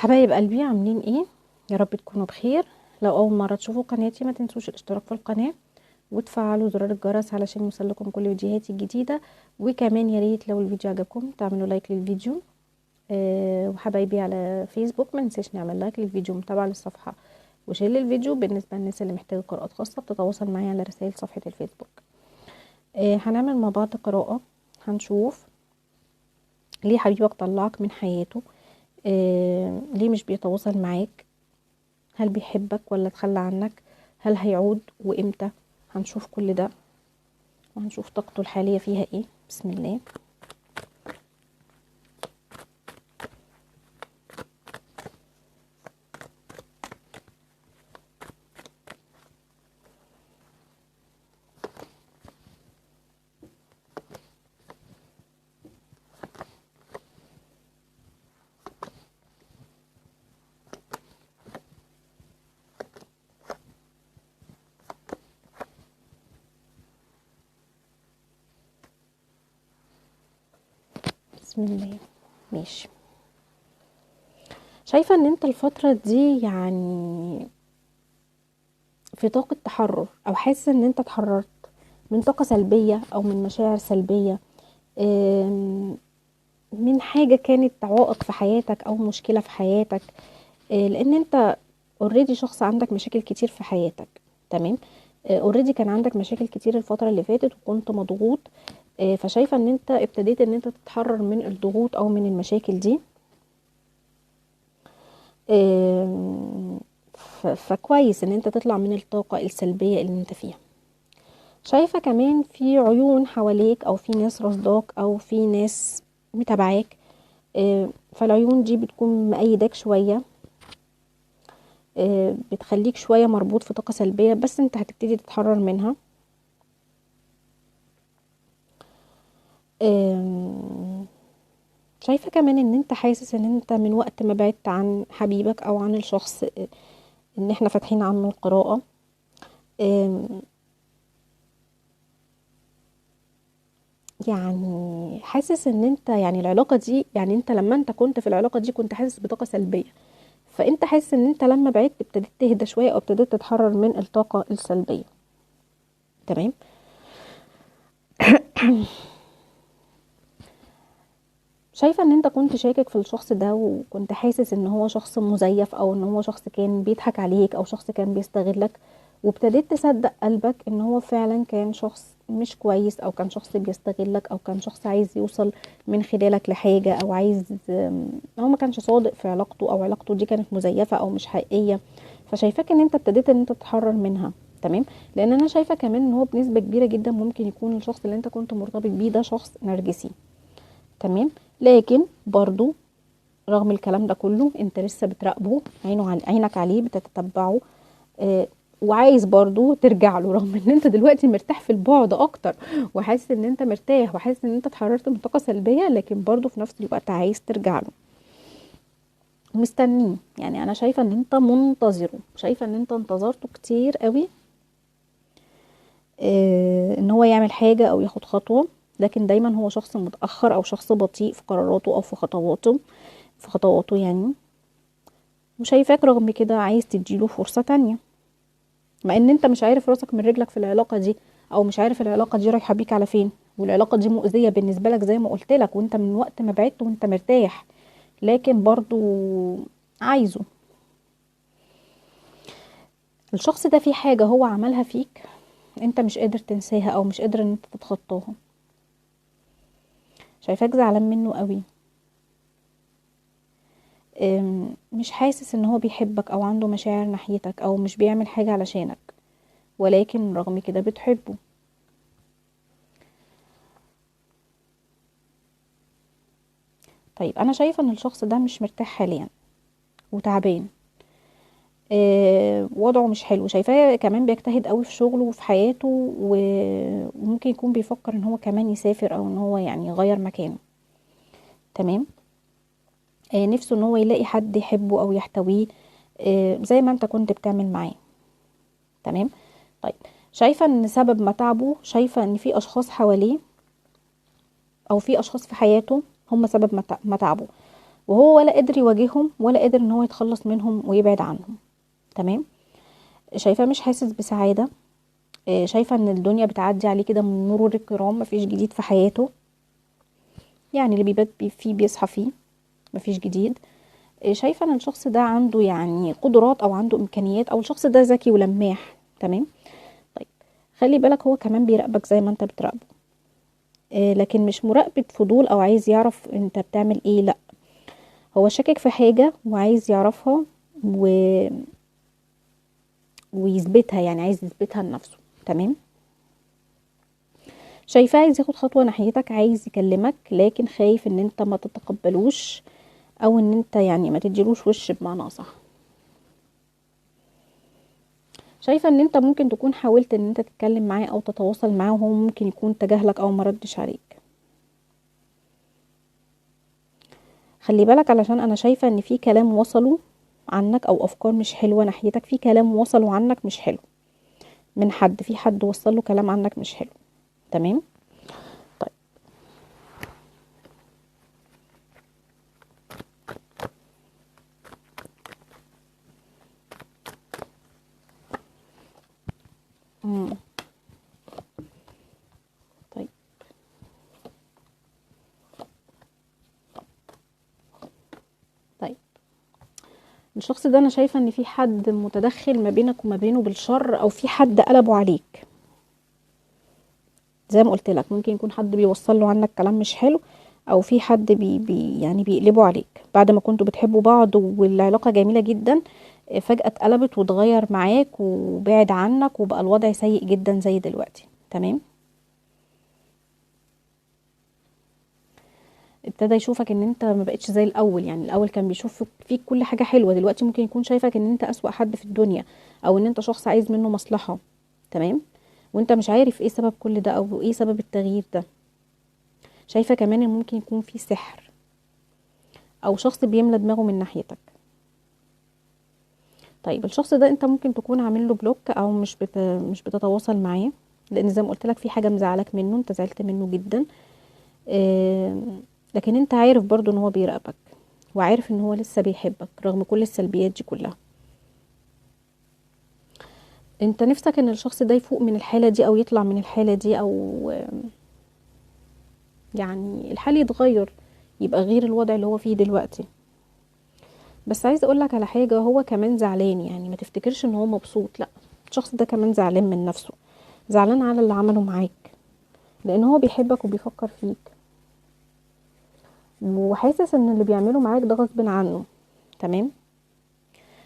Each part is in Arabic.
حبايب قلبي عاملين ايه؟ يا رب تكونوا بخير. لو اول مره تشوفوا قناتي ما تنسوش الاشتراك في القناه وتفعلوا زرار الجرس علشان يوصلكم كل فيديوهاتي الجديده. وكمان يا ريت لو الفيديو عجبكم تعملوا لايك للفيديو. وحبايبي على فيسبوك ما ننساش نعمل لايك للفيديو ومتابعه للصفحه وشير للفيديو بالنسبه للناس اللي محتاجه قراءات خاصه بتتواصل معايا على رسائل صفحه الفيسبوك. هنعمل مع بعض قراءه. هنشوف ليه حبيبك طلعك من حياته، ليه مش بيتواصل معاك، هل بيحبك ولا تخلى عنك، هل هيعود وامتى. هنشوف كل ده وهنشوف طاقته الحالية فيها ايه. بسم الله. بسم الله. ماشي. شايفة ان انت الفترة دي يعني في طاقة تحرر، او حاسس ان انت اتحررت من طاقة سلبية او من مشاعر سلبية، من حاجة كانت عائق في حياتك او مشكلة في حياتك. لان انت اوريدي شخص عندك مشاكل كتير في حياتك. تمام. اوريدي كان عندك مشاكل كتير الفترة اللي فاتت وكنت مضغوط. فشايفة ان انت ابتديت ان انت تتحرر من الضغوط او من المشاكل دي. فكويس ان انت تطلع من الطاقة السلبية اللي انت فيها. شايفة كمان في عيون حواليك او في ناس رصداك او في ناس متابعاك. فالعيون دي بتكون مأيداك شوية، بتخليك شوية مربوط في طاقة سلبية، بس انت هتبتدي تتحرر منها. شايفة كمان ان انت حاسس ان انت من وقت ما بعدت عن حبيبك او عن الشخص ان احنا فاتحين عنه القراءة، يعني حاسس ان انت يعني العلاقة دي، يعني انت لما انت كنت في العلاقة دي كنت حاسس بطاقة سلبية، فانت حاسس ان انت لما بعدت ابتديت تهدى شوية او ابتديت تتحرر من الطاقة السلبية. تمام. شايفة ان انت كنت شاكك في الشخص ده وكنت حاسس ان هو شخص مزيف او ان هو شخص كان بيضحك عليك او شخص كان بيستغلك، وابتديت تصدق قلبك ان هو فعلا كان شخص مش كويس او كان شخص بيستغلك او كان شخص عايز يوصل من خلالك لحاجة او عايز، هو ما كانش صادق في علاقته او علاقته دي كانت مزيفة او مش حقيقية. فشايفاك ان انت ابتديت ان انت تتحرر منها. تمام. لان انا شايفة كمان ان هو بنسبة كبيرة جدا ممكن يكون الشخص اللي انت كنت مرتبط بيه ده شخص نرجسي. تمام. لكن برضو رغم الكلام ده كله انت لسه بتراقبه، عينك عليه بتتتبعه. وعايز برضو ترجع له رغم ان انت دلوقتي مرتاح في البعد اكتر وحاسس ان انت مرتاح وحاسس ان انت اتحررت من طاقة سلبية، لكن برضو في نفس الوقت عايز ترجع له، مستنيه. يعني انا شايفة ان انت منتظره، شايفة ان انت انتظرته كتير قوي ان هو يعمل حاجة او ياخد خطوة، لكن دايما هو شخص متأخر او شخص بطيء في قراراته او في خطواته يعني. وشايفاك رغم كده عايز تديله فرصة تانية، مع ان انت مش عارف راسك من رجلك في العلاقة دي، او مش عارف العلاقة دي رايحة بيك على فين، والعلاقة دي مؤذية بالنسبة لك زي ما قلت لك، وانت من وقت ما بعدت وانت مرتاح، لكن برضو عايزه. الشخص ده في حاجة هو عملها فيك انت مش قادر تنساها او مش قادر ان انت تتخطاها. شايفاك زعلان منه قوي، مش حاسس ان هو بيحبك او عنده مشاعر ناحيتك او مش بيعمل حاجة علشانك، ولكن رغم كده بتحبه. طيب انا شايفة ان الشخص ده مش مرتاح حاليا وتعبان، وضعه مش حلو. شايفاه كمان بيجتهد قوي في شغله وفي حياته، وممكن يكون بيفكر ان هو كمان يسافر او ان هو يعني يغير مكانه. تمام. نفسه ان هو يلاقي حد يحبه او يحتويه، زي ما انت كنت بتعمل معاه. تمام. طيب شايفة ان سبب متاعبه، شايفة ان في اشخاص حواليه او في اشخاص في حياته هم سبب متاعبه. وهو ولا قادر يواجههم ولا قادر ان هو يتخلص منهم ويبعد عنهم. تمام. شايفاه مش حاسس بسعادة، شايفة ان الدنيا بتعدي عليه كده من مرور الكرام، مفيش جديد في حياته، يعني اللي بيبات فيه بيصحى فيه، مفيش جديد. شايفة ان الشخص ده عنده يعني قدرات او عنده امكانيات، او الشخص ده ذكي ولماح. تمام. طيب خلي بالك هو كمان بيراقبك زي ما انت بتراقبه، لكن مش مراقبة فضول او عايز يعرف انت بتعمل ايه، لا، هو شاكك في حاجة وعايز يعرفها ويثبتها، يعني عايز يثبتها لنفسه. تمام. شايفاه عايز ياخد خطوة ناحيتك، عايز يكلمك، لكن خايف ان انت ما تتقبلوش، او ان انت يعني ما تديلوش وش بمعنى اصح. شايفة ان انت ممكن تكون حاولت ان انت تتكلم معاه او تتواصل معاه، وهو ممكن يكون تجاهلك او مردش عليك. خلي بالك علشان انا شايفة ان في كلام وصلوا عنك او افكار مش حلوة ناحيتك، في كلام وصلوا عنك مش حلو من حد، في حد وصل له كلام عنك مش حلو. تمام. طيب. مم. طيب. طيب الشخص ده انا شايفة ان في حد متدخل ما بينك وما بينه بالشر، او في حد قلبه عليك. زي ما قلت لك ممكن يكون حد بيوصل له عنك كلام مش حلو، او في حد يعني بيقلبوا عليك بعد ما كنتوا بتحبوا بعض والعلاقة جميلة جدا، فجأة اتقلبت واتغير معاك وبعد عنك وبقى الوضع سيء جدا زي دلوقتي. تمام. ابتدى يشوفك ان انت ما بقتش زي الاول، يعني الاول كان بيشوف فيك كل حاجة حلوة، دلوقتي ممكن يكون شايفك ان انت اسوأ حد في الدنيا، او ان انت شخص عايز منه مصلحة. تمام. وانت مش عارف ايه سبب كل ده او ايه سبب التغيير ده. شايفة كمان ان ممكن يكون في سحر، او شخص بيملى دماغه من ناحيتك. طيب الشخص ده انت ممكن تكون عامل له بلوك، او مش بتتواصل معاه، لان زي ما قلت لك في حاجه مزعلك منه، انت زعلت منه جدا. لكن انت عارف برضو ان هو بيراقبك، وعارف ان هو لسه بيحبك رغم كل السلبيات دي كلها. انت نفسك ان الشخص ده يفوق من الحاله دي، او يطلع من الحاله دي، او يعني الحال يتغير، يبقى غير الوضع اللي هو فيه دلوقتي. بس عايزه اقول لك على حاجه، هو كمان زعلان، يعني ما تفتكرش ان هو مبسوط، لا، الشخص ده كمان زعلان من نفسه، زعلان على اللي عمله معاك، لان هو بيحبك وبيفكر فيك، وحاسس ان اللي بيعمله معاك ده غصب عنه. تمام.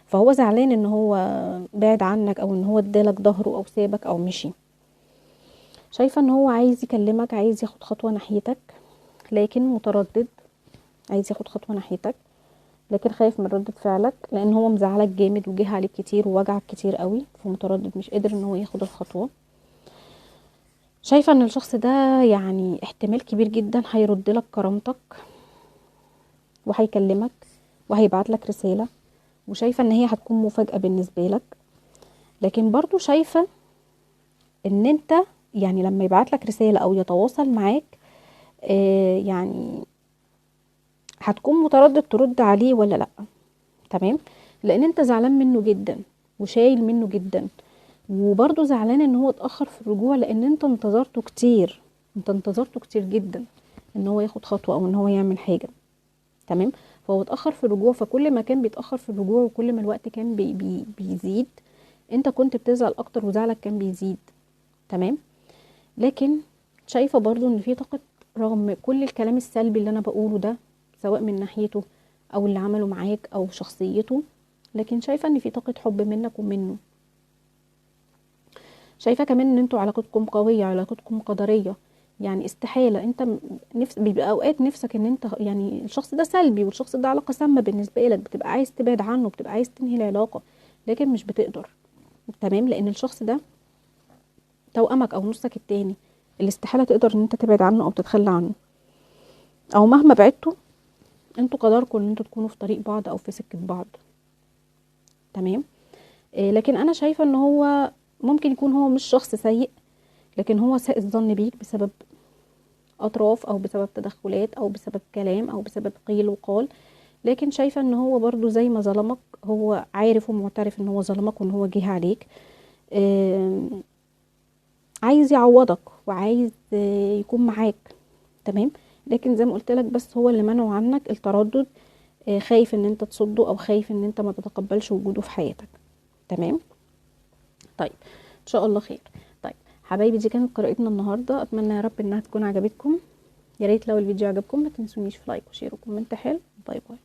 فهو زعلان ان هو بعد عنك، او ان هو ادالك ظهره او سابك او مشي. شايفه ان هو عايز يكلمك، عايز ياخد خطوه ناحيتك، لكن متردد. عايز ياخد خطوه ناحيتك لكن خايف من ردة فعلك، لان هو مزعلك جامد وجه عليك كتير ووجعك كتير قوي، فمتردد مش قادر ان هو ياخد الخطوه. شايفه ان الشخص ده يعني احتمال كبير جدا هيرد لك كرامتك، وهيكلمك وهيبعت لك رساله، وشايفه ان هي هتكون مفاجاه بالنسبه لك. لكن برضو شايفه ان انت يعني لما يبعت لك رساله او يتواصل معاك، يعني هتكون متردد ترد عليه ولا لا. تمام. لان انت زعلان منه جدا وشايل منه جدا، وبرضه زعلان ان هو اتاخر في الرجوع، لان انت انتظرته كتير، انت انتظرته كتير جدا ان هو ياخد خطوه او ان هو يعمل حاجه. تمام. فهو اتاخر في الرجوع، فكل ما كان بيتاخر في الرجوع وكل ما الوقت كان بيزيد، انت كنت بتزعل اكتر وزعلك كان بيزيد. تمام. لكن شايفه برضه ان في طاقه، رغم كل الكلام السلبي اللي انا بقوله ده، سواء من ناحيته او اللي عمله معاك او شخصيته، لكن شايفه ان في طاقه حب منك ومنه. شايفه كمان ان انتوا علاقتكم قويه، علاقتكم قدريه، يعني استحاله انت بيبقى اوقات نفسك ان انت يعني الشخص ده سلبي والشخص ده علاقه سامه بالنسبه لك، بتبقى عايز تبعد عنه، بتبقى عايز تنهي العلاقه، لكن مش بتقدر. تمام. لان الشخص ده توأمك او نصك التاني، اللي استحاله تقدر ان انت تبعد عنه او تتخلى عنه، او مهما بعدتوا انتوا قدركم ان انتوا تكونوا في طريق بعض او في سكه بعض. تمام. لكن انا شايفه ان هو ممكن يكون هو مش شخص سيء، لكن هو ساء الظن بيك بسبب أطراف، أو بسبب تدخلات، أو بسبب كلام، أو بسبب قيل وقال. لكن شايفة ان هو برضو زي ما ظلمك، هو عارف ومعترف ان هو ظلمك وان هو جه عليك. آم، عايز يعوضك وعايز يكون معاك. تمام. لكن زي ما قلت لك، بس هو اللي منعه عنك التردد، خايف ان انت تصده او خايف ان انت ما تتقبلش وجوده في حياتك. تمام. طيب، ان شاء الله خير. طيب حبايبي، دي كانت قراءتنا النهارده، اتمنى يا رب انها تكون عجبتكم. يا ريت لو الفيديو عجبكم ما تنسونيش في لايك وشير وكومنت حلو. باي باي.